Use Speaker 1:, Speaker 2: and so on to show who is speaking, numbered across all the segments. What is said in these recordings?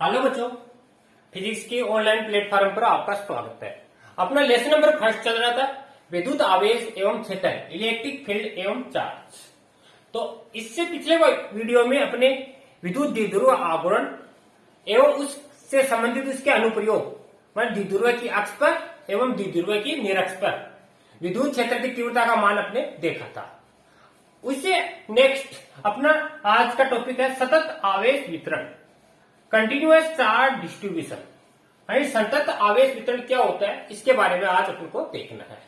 Speaker 1: Hello बच्चों, physics के online platform पर आपका स्वागत है। अपना लेसन नंबर फर्स्ट चल रहा था, विद्युत आवेश एवं क्षेत्र, इलेक्ट्रिक फील्ड एवं चार्ज। तो इससे पिछले वीडियो में अपने विद्युत द्विध्रुव आवरण एवं उससे संबंधित उसके अनुप्रयोग, मतलब द्विध्रुव की अक्ष पर एवं द्विध्रुव की निरक्ष पर विद्युत क्षेत्र की तीव्रता का मान अपने देखा था। उससे नेक्स्ट अपना आज का टॉपिक है सतत आवेश वितरण, कंटिन्यूअस चार्ज डिस्ट्रीब्यूशन। यानी सतत आवेश वितरण क्या होता है, इसके बारे में आज अपन को देखना है।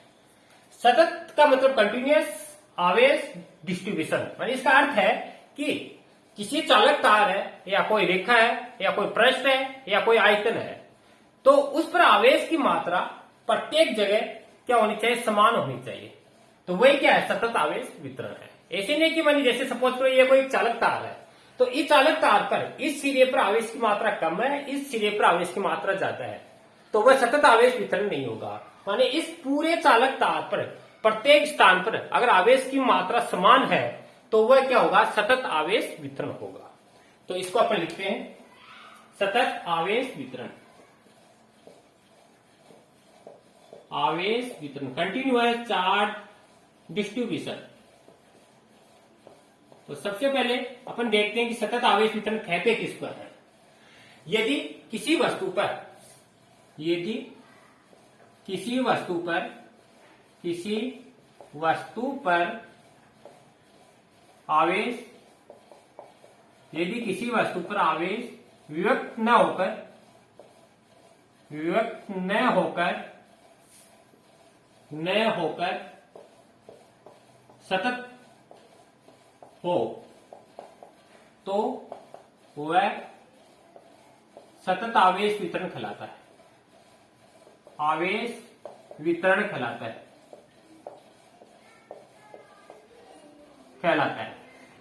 Speaker 1: सतत का मतलब कंटिन्यूअस आवेश डिस्ट्रीब्यूशन, यानी इसका अर्थ है कि किसी चालक तार है या कोई रेखा है या कोई पृष्ठ है या कोई आयतन है, तो उस पर आवेश की मात्रा प्रत्येक जगह क्या होनी चाहिए, समान होनी चाहिए। तो वही क्या है, सतत आवेश वितरण है। ऐसे नहीं कि मानी जैसे सपोज करो ये कोई चालक तार है, तो इस चालक तार पर इस सिरे पर आवेश की मात्रा कम है, इस सिरे पर आवेश की मात्रा ज्यादा है, तो वह सतत आवेश वितरण नहीं होगा। माने इस पूरे चालक तार पर प्रत्येक स्थान पर अगर आवेश की मात्रा समान है तो वह क्या होगा, सतत आवेश वितरण होगा। तो इसको अपन लिखते हैं सतत आवेश वितरण, आवेश वितरण, कंटिन्यूअस चार्ज डिस्ट्रीब्यूशन। तो सबसे पहले अपन देखते हैं कि सतत आवेश वितरण कहते किस पर है। यदि किसी वस्तु पर आवेश विभक्त न होकर सतत हो, तो वह सतत आवेश वितरण कहलाता है, आवेश वितरण कहलाता है।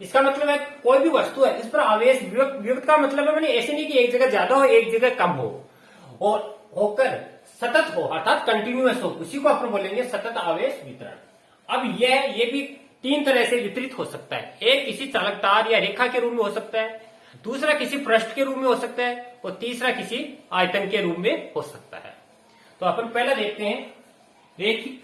Speaker 1: इसका मतलब है कोई भी वस्तु है, इस पर आवेश विभक्त का मतलब है, मैंने ऐसे नहीं कि एक जगह ज्यादा हो एक जगह कम हो, और होकर सतत हो अर्थात कंटिन्यूअस हो, उसी को अपन बोलेंगे सतत आवेश वितरण। अब ये भी तीन तरह से वितरित हो सकता है। एक किसी चालक तार या रेखा के रूप में हो सकता है, दूसरा किसी पृष्ठ के रूप में हो सकता है, और तीसरा किसी आयतन के रूप में हो सकता है। तो अपन पहला देखते हैं रेखीय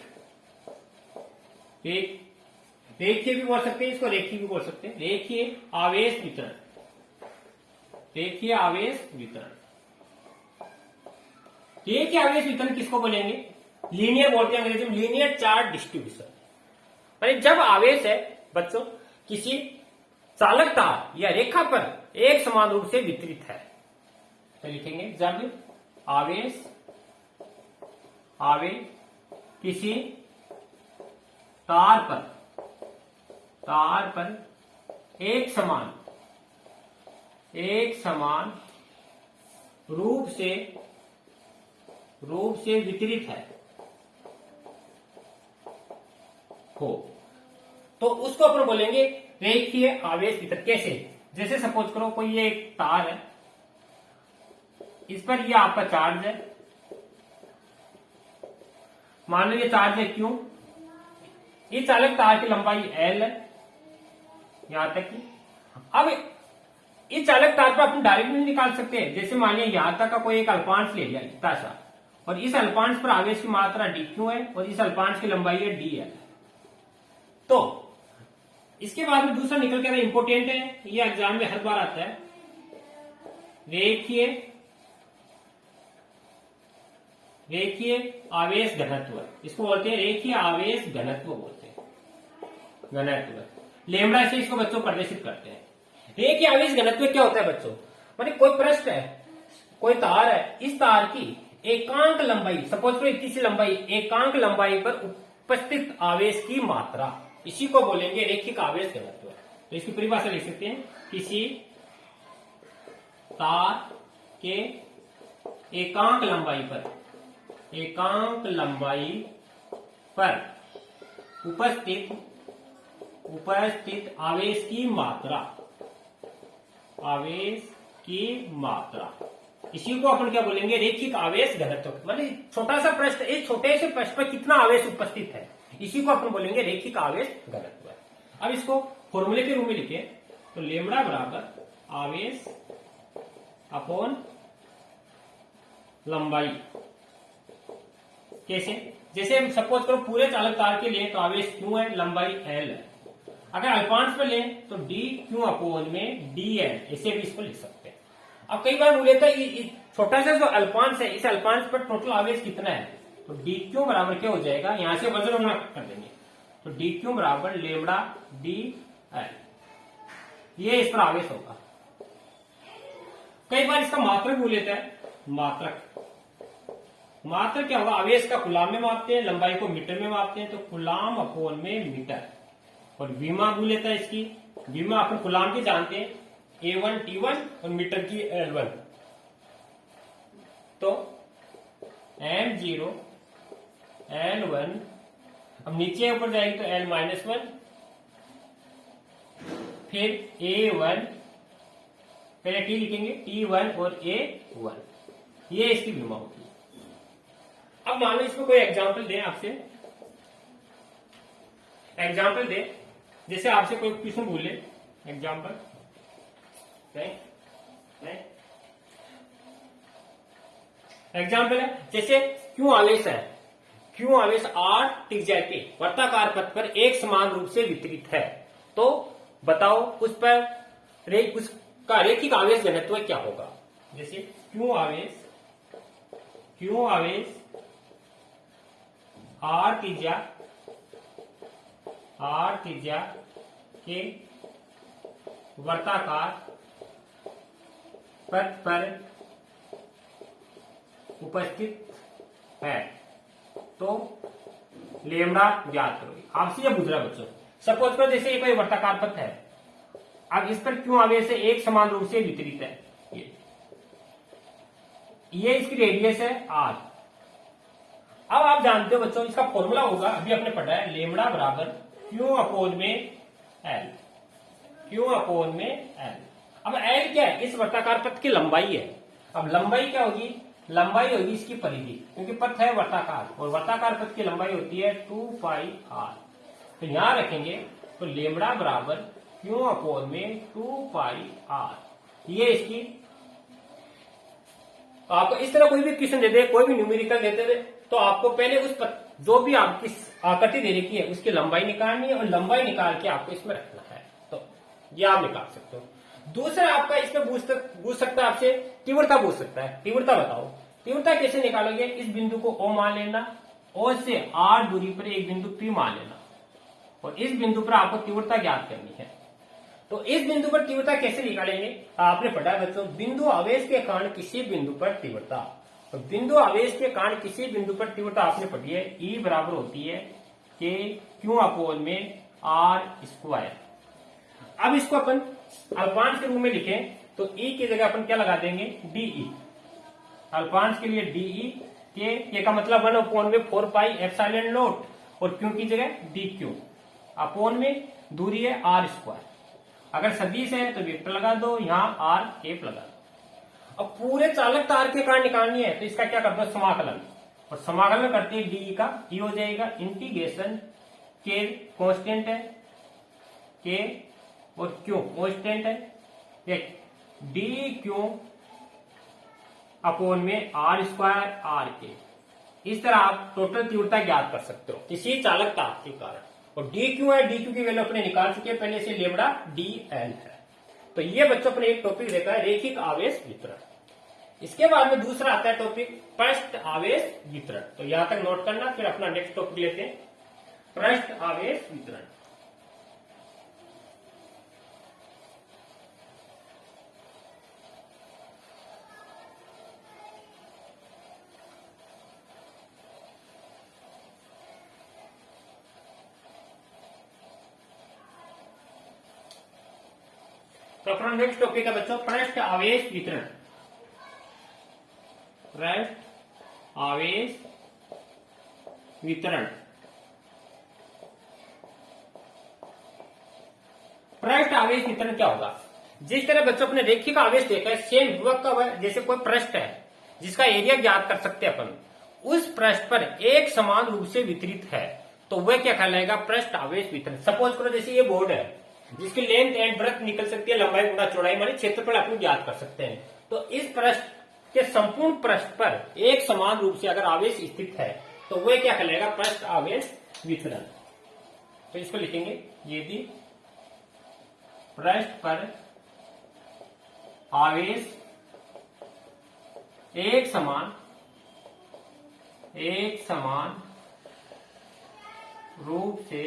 Speaker 1: भी बोल सकते हैं, इसको रेखीय भी बोल सकते हैं। रेखीय आवेश वितरण, रेखीय आवेश वितरण किसको बोलेंगे, लीनियर बोलते हैं अंग्रेजी में, लीनियर चार्ज डिस्ट्रीब्यूशन। जब आवेश है बच्चों किसी चालक तार या रेखा पर एक समान रूप से वितरित है, तो लिखेंगे जब आवेश किसी तार पर एक समान रूप से वितरित है हो, तो उसको अपन बोलेंगे रेखीय आवेश वितरण। कैसे, जैसे सपोज करो कोई ये एक तार है, इस पर ये आपका चार्ज है, मान लो ये चार्ज है क्यों, इस चालक तार की लंबाई L है यहां तक की। अब इस चालक तार पर अपन डायरेक्ट नहीं निकाल सकते हैं, जैसे मान लिया यहां तक का कोई एक अल्पांश ले लिया इतना सा, और इस अल्पांश पर आवेश की मात्रा dq है और इस अल्पांश की लंबाई है d है। तो इसके बाद में दूसरा निकल के आता है, इंपोर्टेंट है, ये एग्जाम में हर बार आता है, रेखीय आवेश घनत्व। इसको बोलते हैं रेखीय आवेश घनत्व बोलते हैं, लेमड़ा से इसको बच्चों प्रदर्शित करते हैं। रेखीय आवेश घनत्व क्या होता है बच्चों, माने कोई पृष्ठ है, कोई तार है, इस तार की एकांक लंबाई, सपोज करो इतनी सी लंबाई, एकांक लंबाई पर उपस्थित आवेश की मात्रा, इसी को बोलेंगे रेखिक आवेश घनत्व। तो इसकी परिभाषा लिख सकते हैं, किसी तार के एकांक लंबाई पर उपस्थित आवेश की मात्रा, इसी को अपन क्या बोलेंगे, रेखिक आवेश घनत्व। मतलब छोटा सा पृष्ठ, इस छोटे से पृष्ठ पर कितना आवेश उपस्थित है, इसी को अपन बोलेंगे रेखिक आवेश घनत्व। अब इसको फॉर्मूले के रूप में लिखे तो लेमड़ा बराबर आवेश अपॉन लंबाई। कैसे? जैसे हम सपोज करो पूरे चालक तार के लिए तो आवेश क्यू है, लंबाई एल है। अगर अल्पांश पर लें तो डी क्यू अपोन में डी एल, ऐसे भी इसको लिख सकते हैं। अब कई बार बोले तो छोटा सा जो अल्पांश है, इस अल्पांश पर टोटल आवेश कितना है, तो डी क्यू बराबर क्या हो जाएगा, यहां से वजन होना कर देंगे, तो डी क्यू बराबर लेमड़ा डी एल, ये इस पर आवेश होगा। कई बार इसका मात्रक बोल लेता है, मात्रक क्या होगा, आवेश का कूलाम में मापते हैं, लंबाई को मीटर में मापते हैं, तो कूलाम अपोन में मीटर। और विमा बोल लेता है इसकी, विमा अपन कूलाम की जानते हैं, A1 T1 और मीटर की L1, तो M0 L1, अब नीचे ऊपर जाएगी तो L -1, फिर A1, पहले T लिखेंगे, T1 और A1, ये इसकी विमा होगी। अब मान लो इसमें कोई एग्जाम्पल दें आपसे, एग्जाम्पल दे, जैसे आपसे कोई क्वेश्चन बोले, एग्जाम्पल एग्जाम्पल है, जैसे क्यों आवेश है, क्यों आवेश R त्रिज्या के वर्ताकार पथ पर एक समान रूप से वितरित है, तो बताओ उस पर उसका रैखिक आवेश घनत्व क्या होगा। जैसे क्यों आवेश R त्रिज्या के वर्ताकार पथ पर उपस्थित है, तो लेमड़ा ज्ञात करो। आपसे ये पूछ रहा बच्चों, सपोज करो जैसे ये कोई वर्ताकार पथ है, अब इस पर क्यों आवेश एक समान रूप से वितरित है, ये इसकी रेडियस है R। अब आप जानते हो बच्चों इसका फॉर्मूला होगा, अभी आपने पढ़ा है, लेमड़ा बराबर क्यू अपोन में एल, क्यू अपोन में एल। अब एल क्या है, इस वर्ताकार पथ की लंबाई है। अब लंबाई क्या होगी, लंबाई होगी इसकी परिधि, क्योंकि पथ है वर्ताकार और वर्ताकार पथ की लंबाई होती है 2πr। तो यहां रखेंगे तो लेमड़ा बराबर क्यू अपोन में 2πr, ये इसकी। तो आपको इस तरह कोई भी क्वेश्चन दे दे, कोई भी न्यूमेरिकल देते थे, तो आपको पहले उस जो भी आपकी आकृति दे रखी है उसकी लंबाई निकालनी है और लंबाई निकाल के आपको इसमें रखना है, तो ये आप निकाल सकते हो। दूसरा आपका इसमें पूछ सकता है आपसे, तीव्रता पूछ सकता है, तीव्रता बताओ। तीव्रता कैसे निकालोगे, इस बिंदु को O मान लेना, O से R दूरी पर एक बिंदु P मान लेना, और इस बिंदु पर आपको तीव्रता ज्ञात करनी है। तो इस बिंदु पर तीव्रता कैसे निकालेंगे, आपने पढ़ा है बच्चों, बिंदु आवेश के कारण किसी बिंदु पर तीव्रता। तो बिंदु आवेश के कारण किसी बिंदु पर तीव्रता आपने पढ़ी है, E बराबर होती है K Q अपोन में R²। अब इसको अपन अल्पांश के रूप में लिखें तो E की जगह अपन क्या लगा देंगे, DE। अल्पांश के लिए DE, K का मतलब 1/4πε0 और Q की जगह DQ अपोन में दूरी है R²। अगर सदिश है तो वेक्टर लगा दो, यहाँ R कैप लगा दो। अब पूरे चालक तार के कारण निकालनी है तो इसका क्या कर दो, समाकलन, और समाकलन करते हैं DE का E हो जाएगा इंटीग्रेशन K कांस्टेंट है, K और Q कांस्टेंट है, DQ अपोन में R²RK। इस तरह आप टोटल तीव्रता ज्ञात कर सकते हो किसी चालक तार के कारण। और DQ है, DQ की वैल्यू अपने निकाल चुके हैं पहले से, लेमड़ा DL है। तो ये बच्चों अपने एक टॉपिक देखा है रैखिक आवेश वितरण। इसके बाद में दूसरा आता है टॉपिक पृष्ठ आवेश वितरण। तो यहां तक नोट करना, फिर अपना नेक्स्ट टॉपिक लेते हैं, पृष्ठ आवेश वितरण। तो अपना नेक्स्ट टॉपिक है बच्चों पृष्ठ आवेश वितरण। पृष्ठ आवेश वितरण। पृष्ठ आवेश वितरण क्या होगा, जिस तरह बच्चों अपने रैखिक आवेश देखा है, सेम विभव का जैसे कोई पृष्ठ है जिसका एरिया ज्ञात कर सकते हैं अपन, उस पृष्ठ पर एक समान रूप से वितरित है, तो वह क्या कहलाएगा, पृष्ठ आवेश वितरण। सपोज करो जैसे ये बोर्ड है जिसकी लेंथ एंड ब्रेथ निकल सकती है, लंबाई गुणा चौड़ाई माने क्षेत्रफल अपन ज्ञात कर सकते हैं। तो इस पृष्ठ के संपूर्ण पृष्ठ पर एक समान रूप से अगर आवेश स्थित है तो वह क्या कहलाएगा, पृष्ठ आवेश वितरण। तो इसको लिखेंगे, यदि पृष्ठ पर आवेश एक समान रूप से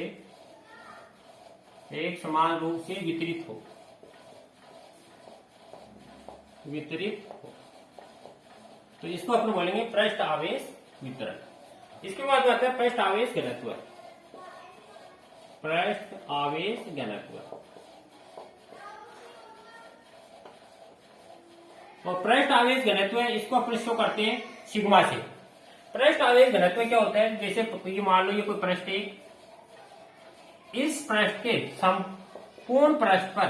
Speaker 1: वितरित हो, तो इसको अपन बोलेंगे पृष्ठ आवेश वितरण। इसके बाद आता है पृष्ठ आवेश घनत्व। पृष्ठ आवेश घनत्व और पृष्ठ आवेश घनत्व इसको अपन शो करते हैं सिग्मा से। पृष्ठ आवेश घनत्व क्या होता है, जैसे ये मान लो ये कोई पृष्ठ है, इस पृष्ठ के संपूर्ण पृष्ठ पर,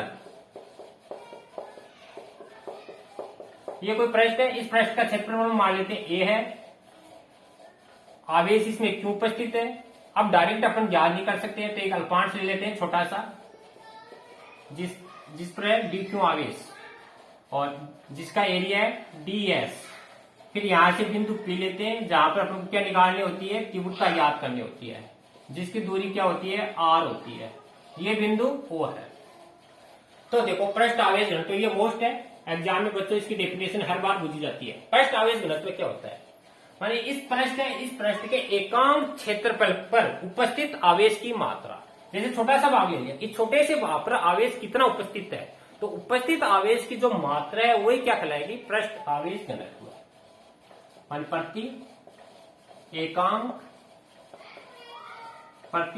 Speaker 1: ये कोई पृष्ठ है, इस पृष्ठ का क्षेत्रफल मान लेते हैं ए है, आवेश इसमें क्यों उपस्थित है। अब डायरेक्ट अपन ज्ञात नहीं कर सकते हैं, तो एक अल्पांश ले लेते हैं छोटा सा, जिस पर डी क्यू आवेश और जिसका एरिया है ds। फिर यहां से बिंदु पी लेते हैं जहां पर अपन को क्या निकालनी होती है, तीव्रता ज्ञात करनी होती है, जिसकी दूरी क्या होती है, r होती है। ये बिंदु O है। तो देखो पृष्ठ आवेश घनत्व ये मोस्ट है, एग्जाम में बच्चों इसकी डेफिनेशन हर बार पूछी जाती है। पृष्ठ आवेश घनत्व क्या होता है, माने इस पृष्ठ के एकांक क्षेत्रफल पर उपस्थित आवेश की मात्रा। जैसे छोटा सा भाग ले लिया, इस छोटे से भाग पर आवेश कितना उपस्थित है, तो उपस्थित आवेश की जो मात्रा है वही क्या कहलाएगी, पृष्ठ आवेश घनत्व। प्रति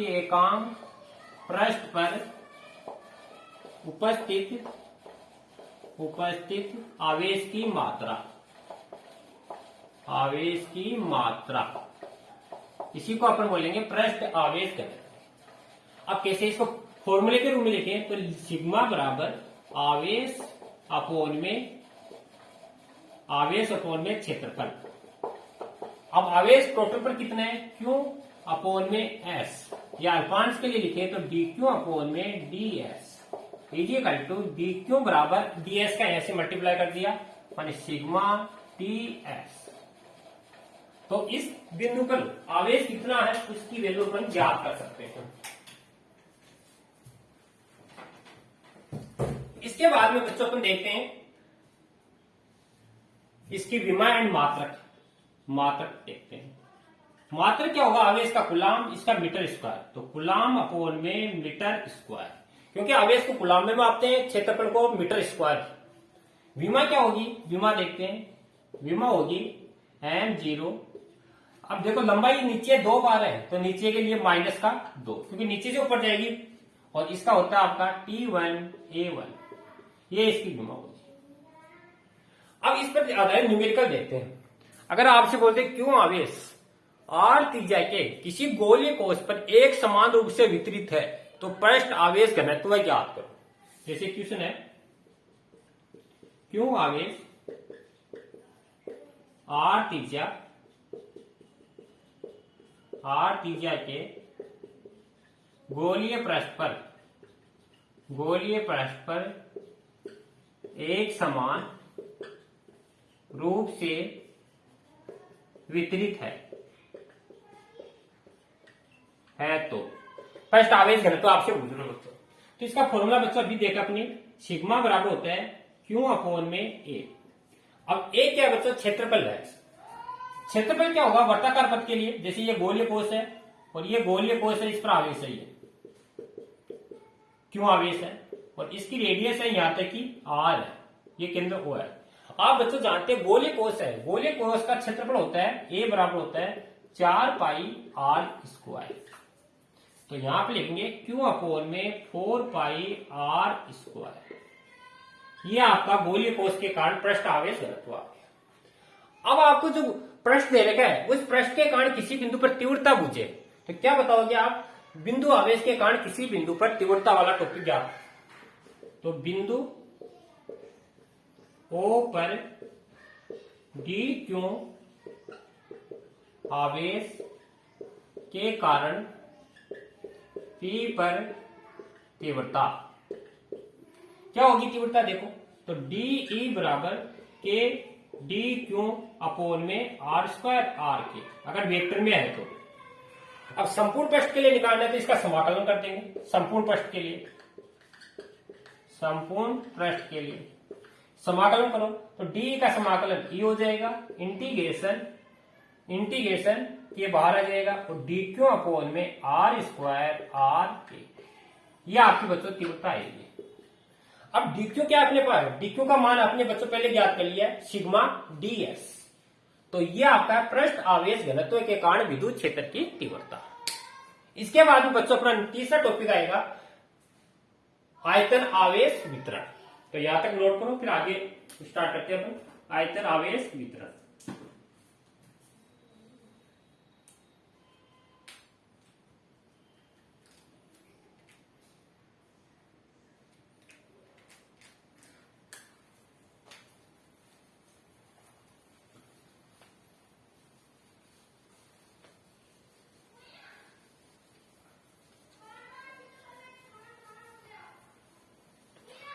Speaker 1: एकांक पृष्ठ पर उपस्थित आवेश की मात्रा, इसी को अपन बोलेंगे पृष्ठ आवेश घनत्व। अब कैसे इसको फॉर्मूले के रूप में लिखें, तो सिग्मा बराबर आवेश अपोन में क्षेत्रफल। अब आवेश टोटल पर कितना है, क्यू अपोन में एस, या अल्पांश के लिए लिखे तो डी क्यू अपोन में D S is equal to D Q बराबर डी एस का ऐसे मल्टीप्लाई कर दिया, माने सिग्मा टी एस। तो इस बिंदु पर आवेश कितना है उसकी वैल्यू अपन ज्ञात कर सकते हैं। इसके बाद में बच्चों अपन देखते हैं इसकी विमा एंड मात्रक देखते हैं। मात्रक क्या होगा, आवेश का कुलाम, इसका मीटर स्क्वायर, तो कुलाम अपोन में मीटर स्क्वायर, क्योंकि आवेश को कुलाम में मापते हैं, क्षेत्रफल को मीटर स्क्वायर। विमा क्या होगी, विमा देखते हैं, विमा होगी m0। अब देखो लंबाई नीचे 2 बार है, तो नीचे के लिए माइनस का 2, क्योंकि नीचे से ऊपर जाएगी, और इसका होता है आपका T1A1, ये इसकी विमा होगी। अब इस पर आधारित न्यूमेरिकल देखते हैं। अगर आपसे बोलते क्यों आवेश r त्रिज्या के किसी गोलीय कोश पर एक समान रूप से वितरित है, तो पृष्ठ आवेश घनत्व ज्ञात करो। जैसे क्वेश्चन है, क्यों आवेश r त्रिज्या के गोलीय पृष्ठ पर एक समान रूप से वितरित है तो पृष्ठ आवेश घनत्व आपसे पूछना बच्चों। तो इसका फॉर्मूला बच्चों अभी देखा अपने, सिग्मा बराबर होता है क्यू अपोन में ए। अब ए क्या है बच्चों, क्षेत्रफल है। क्षेत्रफल क्या होगा, वर्ताकार पथ के लिए, जैसे ये गोलीय कोश है और ये गोलीय कोश है, इस पर आवेश है, ये क्यों आवेश है, और इसकी रेडियस है यहां तक की आर है, ये केंद्र ओ है। आप बच्चों जानते हैं गोलीय कोश है, गोलीय कोश का क्षेत्रफल होता है ए बराबर होता है 4 पाई आर स्क्वायर। तो यहां पे लिखेंगे क्यू अपोन में 4 पाई आर स्क्वायर। ये आपका गोलीय कोश के कारण पृष्ठ आवेश घनत्व आ गया। अब आपको जो पृष्ठ दे रखा है, उस पृष्ठ के कारण किसी बिंदु पर तीव्रता पूछे, तो क्या बताओगे आप, बिंदु आवेश के कारण किसी बिंदु पर तीव्रता वाला टॉपिक ज्ञात। तो बिंदु O पर डी क्यू आवेश के कारण P पर तीव्रता क्या होगी, तीव्रता देखो तो DE बराबर K डी क्यू अपोन में आर स्क्वायर आर के, अगर वेक्टर में है तो। अब संपूर्ण पृष्ठ के लिए निकालना है तो इसका समाकलन कर देंगे। संपूर्ण पृष्ठ के लिए, संपूर्ण पृष्ठ के लिए समाकलन करो तो डी का समाकलन ई हो जाएगा, इंटीग्रेशन ये बाहर आ जाएगा और डी क्यू अपोन में आर स्क्वायर आर के, ये आपके बच्चों तीव्रता आएगी। अब डी क्यू क्या अपने पास, डी क्यू का मान अपने बच्चों पहले ज्ञात कर लिया है, सिग्मा डी एस। तो ये आपका पृष्ठ आवेश घनत्व के कारण विद्युत क्षेत्र की तीव्रता। इसके बाद में बच्चों अपना तीसरा टॉपिक आएगा आयतन आवेश वितरण। तो यहां तक नोट करो, फिर आगे स्टार्ट करते हैं अपन आयतन आवेश वितरण।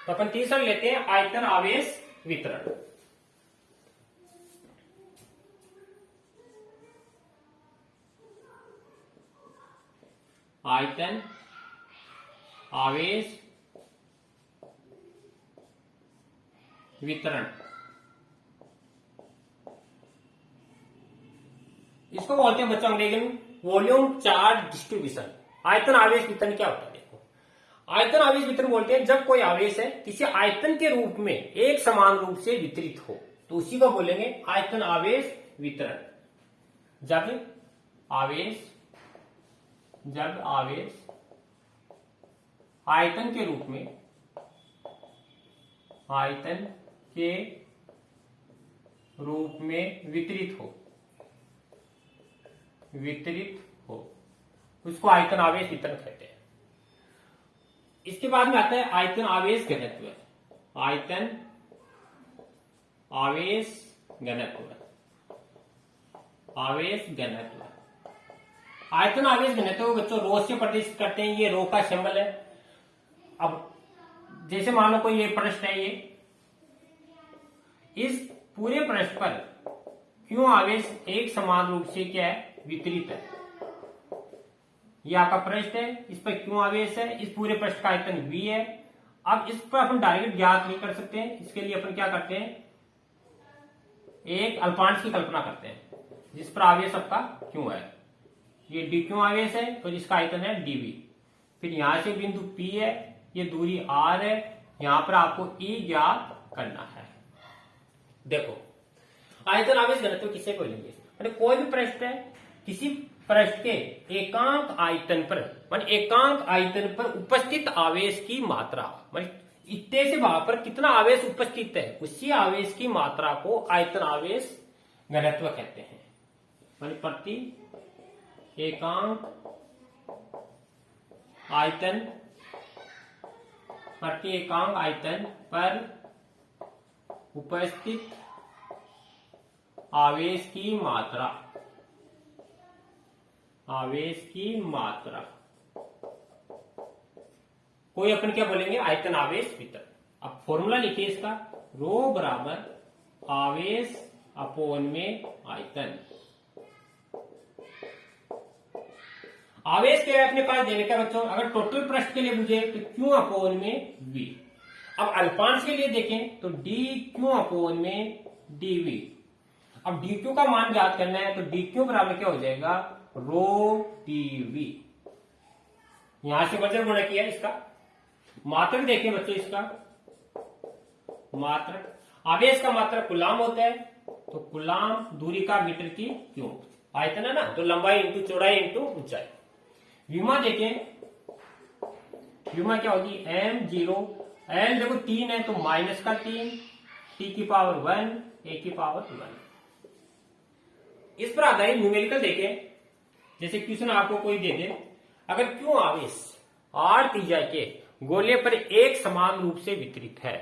Speaker 1: तो अपन तीसरा लेते हैं आयतन आवेश वितरण। आयतन आवेश वितरण, इसको बोलते हैं बच्चों अंग्रेजी में वॉल्यूम चार्ज डिस्ट्रीब्यूशन। आयतन आवेश वितरण क्या होता है? देखो, आयतन आवेश वितरण बोलते हैं जब कोई आवेश है किसी आयतन के रूप में एक समान रूप से वितरित हो, तो उसी को बोलेंगे आयतन आवेश वितरण। जब आवेश आयतन के रूप में, आयतन के रूप में वितरित हो, उसको आयतन आवेश वितरण कहते हैं। इसके बाद में आता है आयतन आवेश घनत्व। आयतन आवेश घनत्व, आयतन आवेश घनत्व को बच्चों रो से प्रदर्शित करते हैं। ये रो का सिंबल है। अब जैसे मान लो कोई ये पृष्ठ है, ये इस पूरे पृष्ठ पर क्यों आवेश एक समान रूप से क्या है, वितरित है। ये आपका पृष्ठ है, इस पर क्यों आवेश है, इस पूरे पृष्ठ का आयतन v है। अब इस पर अपन डायरेक्ट ज्ञात नहीं कर सकते हैं, इसके लिए अपन क्या करते हैं, एक अल्पांश की कल्पना करते हैं जिस पर आवेश आपका क्यों है। ये डी क्यों आवेश है तो जिसका आयतन है dv। फिर यहां से बिंदु P है, ये दूरी r है, यहां पर आपको E ज्ञात करना है। देखो, आयतन आवेश घनत्व किसे बोलेंगे? मतलब कोई भी पृष्ठ है, किसी पृष्ठ के एकांक आयतन पर उपस्थित आवेश की मात्रा, मतलब इतने से वहां पर कितना आवेश उपस्थित है, उसी आवेश की मात्रा को आयतन आवेश घनत्व कहते हैं। मतलब प्रति एकांक आयतन पर उपस्थित आवेश की मात्रा कोई अपन क्या बोलेंगे, आयतन आवेश वितरण। अब फॉर्मूला लिखिए इसका, रो बराबर आवेश अपोन में आयतन। आवेश क्या है अपने पास देने का बच्चों, अगर टोटल पृष्ठ के लिए पूछे तो क्यू अपोन में v। अब अल्पांश के लिए देखें तो डी क्यू अपोन में dv। अब डी क्यू का मान ज्ञात करना है तो डी क्यू बराबर क्या हो जाएगा, रो dv। यहां से वजन गुणा किया इसका। मात्रक देखें बच्चों, इसका मात्रक, आवेश का मात्रक कुलाम होता है, तो कुलाम दूरी का मीटर की क्यूब, आयतन है ना, तो लंबाई इंटू चौड़ाई इंटू ऊंचाई। विमा देखें, विमा क्या होगी, m0, l देखो 3 है तो माइनस का 3, t की पावर 1, a की पावर 1। इस पर आधारित न्यूमेरिकल देखें, जैसे क्वेश्चन आपको कोई दे दे, अगर क्यों आवेश r त्रिज्या के गोले पर एक समान रूप से वितरित है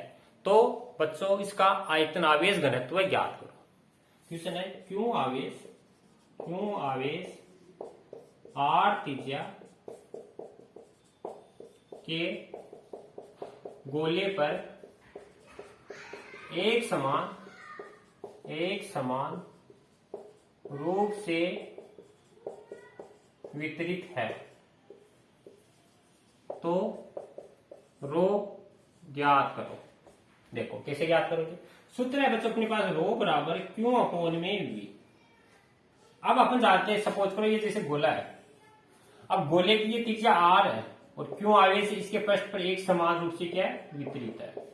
Speaker 1: तो बच्चों इसका आयतन आवेश घनत्व ज्ञात करो। क्वेश्चन है क्यों आवेश r त्रिज्या के गोले पर एक एक समान रूप से वितरित है तो रो ज्ञात करो। देखो कैसे ज्ञात करोगे, सूत्र है बच्चों अपने पास रो बराबर क्यू अपोन में वी। अब अपन जानते हैं, सपोज करो ये जैसे गोला है, अब गोले की ये त्रिज्या आर है और क्यों आवेश इसके पृष्ठ पर एक समान रूप से क्या है, वितरित है।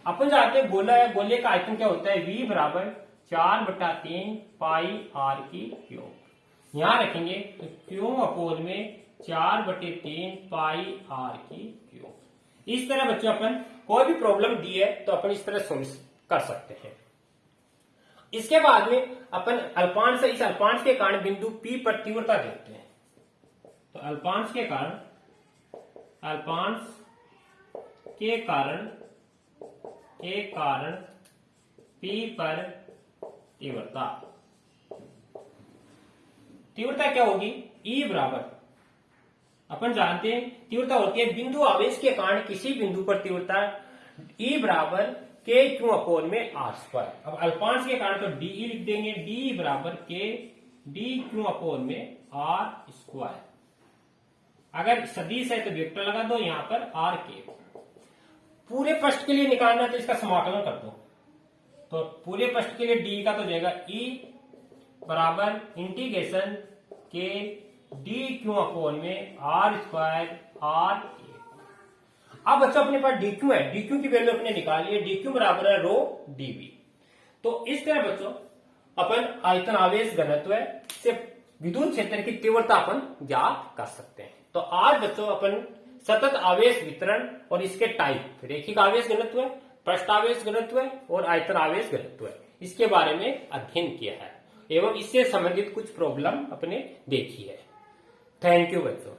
Speaker 1: अपन जानते हैं गोला है, गोले का आयतन क्या होता है, v बराबर 4/3 पाई आर की क्यूब। यहां रखेंगे तो क्यों अपोन में 4/3 पाई आर की क्यूब। इस तरह बच्चों अपन कोई भी प्रॉब्लम दी है तो अपन इस तरह सोल्व कर सकते हैं। इसके बाद में अपन अल्पांश से, इस अल्पांश के कारण बिंदु P पर तीव्रता देखते हैं। तो अल्पांश के कारण P पर तीव्रता क्या होगी, E बराबर, अपन जानते हैं तीव्रता होती है बिंदु आवेश के कारण किसी बिंदु पर तीव्रता E बराबर के क्यू अपोन में आर स्क्वायर। अब अल्पांश के कारण तो डी लिख देंगे, डी बराबर के डी क्यू अपोन में आर स्क्वायर। अगर सदिश है तो वेक्टर लगा दो यहां पर आर के। पूरे पृष्ठ के लिए निकालना तो इसका समाकलन कर दो, तो पूरे पृष्ठ के लिए डी का तो जाएगा ई बराबर इंटीग्रेशन के डी क्यू अपोन में आर स्क्वायर आर ए। अब बच्चों अपने पास डी क्यू है, डी क्यू की वैल्यू अपने निकाली है, डी क्यू बराबर है रो डी वी। तो इस तरह बच्चों अपन आयतन आवेश घनत्व से विद्युत क्षेत्र की तीव्रता अपन ज्ञात कर सकते हैं। तो आज बच्चों अपन सतत आवेश वितरण और इसके टाइप, रेखिक आवेश घनत्व, पृष्ठ आवेश घनत्व और आयतन आवेश घनत्व, इसके बारे में अध्ययन किया है एवं इससे संबंधित कुछ प्रॉब्लम अपने देखी है। थैंक यू बच्चों।